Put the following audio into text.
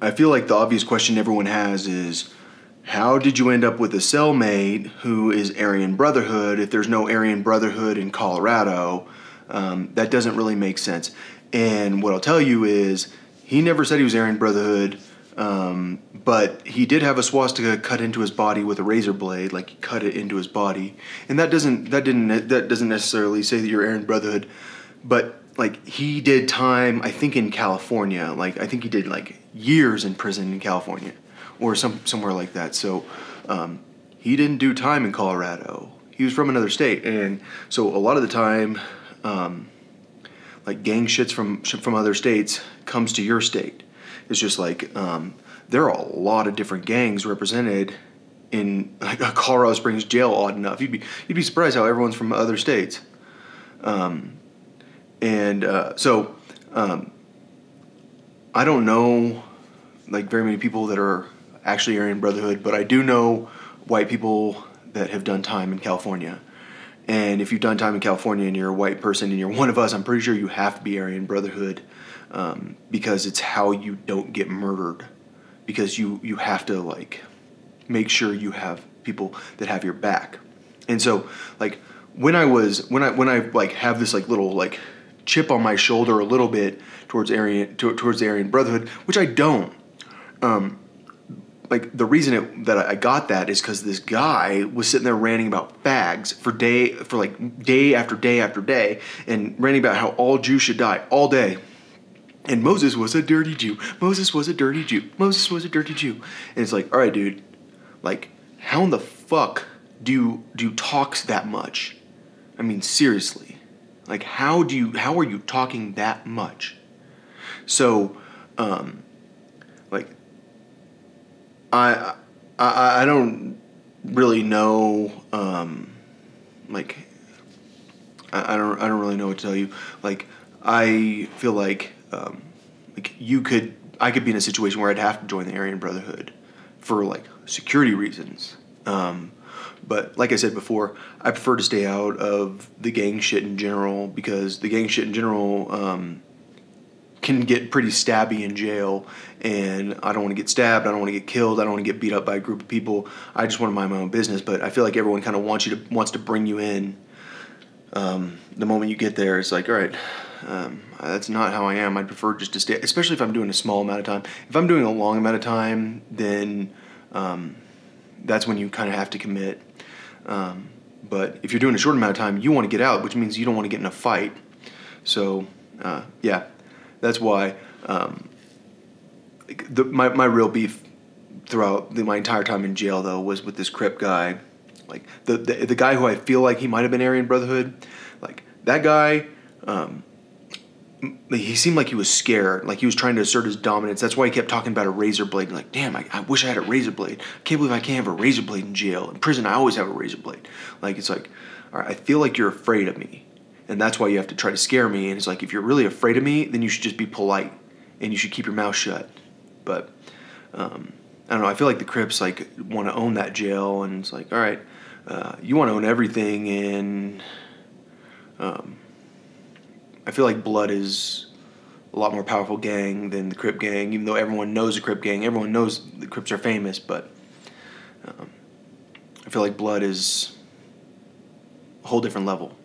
I feel like the obvious question everyone has is, how did you end up with a cellmate who is Aryan Brotherhood if there's no Aryan Brotherhood in Colorado? That doesn't really make sense. And what I'll tell you is, he never said he was Aryan Brotherhood, but he did have a swastika cut into his body with a razor blade, like he cut it into his body. And that doesn't necessarily say that you're Aryan Brotherhood, but like he did time, I think in California, like I think he did like years in prison in California, or somewhere like that. So he didn't do time in Colorado. He was from another state, and so a lot of the time, like gang shits from other states comes to your state. It's just like there are a lot of different gangs represented in like a Colorado Springs jail. Odd enough, you'd be surprised how everyone's from other states. So I don't know like very many people that are actually Aryan Brotherhood, but I do know white people that have done time in California. And if you've done time in California and you're a white person and you're one of us, I'm pretty sure you have to be Aryan Brotherhood, because it's how you don't get murdered. Because you have to like make sure you have people that have your back. And so like when I like have this like little like chip on my shoulder a little bit towards the Aryan Brotherhood, which I don't. Like the reason that I got that is because this guy was sitting there ranting about fags for day after day after day, and ranting about how all Jews should die all day. And Moses was a dirty Jew. Moses was a dirty Jew. Moses was a dirty Jew. And it's like, all right, dude, like how in the fuck do you talk that much? I mean, seriously, like how are you talking that much? So, like. I don't really know, like, I don't really know what to tell you. Like, I feel like I could be in a situation where I'd have to join the Aryan Brotherhood for, like, security reasons. But like I said before, I prefer to stay out of the gang shit in general, because the gang shit in general, can get pretty stabby in jail, and I don't want to get stabbed, I don't want to get killed, I don't want to get beat up by a group of people. I just want to mind my own business. But I feel like everyone kind of wants to bring you in. The moment you get there, it's like, all right, that's not how I am. I'd prefer just to stay, especially if I'm doing a small amount of time. If I'm doing a long amount of time, then that's when you kind of have to commit. But if you're doing a short amount of time, you want to get out, which means you don't want to get in a fight. So, yeah. That's why my real beef throughout my entire time in jail, though, was with this Crip guy. Like the guy who I feel like he might have been Aryan Brotherhood. Like that guy, he seemed like he was scared. Like he was trying to assert his dominance. That's why he kept talking about a razor blade. Like, damn, I wish I had a razor blade. I can't believe I can't have a razor blade in jail. In prison, I always have a razor blade. Like it's like, all right, I feel like you're afraid of me. And that's why you have to try to scare me. And it's like, if you're really afraid of me, then you should just be polite. And you should keep your mouth shut. But, I don't know. I feel like the Crips, like, want to own that jail. And it's like, all right, you want to own everything. And I feel like Blood is a lot more powerful gang than the Crip gang. Even though everyone knows the Crip gang. Everyone knows the Crips are famous. But I feel like Blood is a whole different level.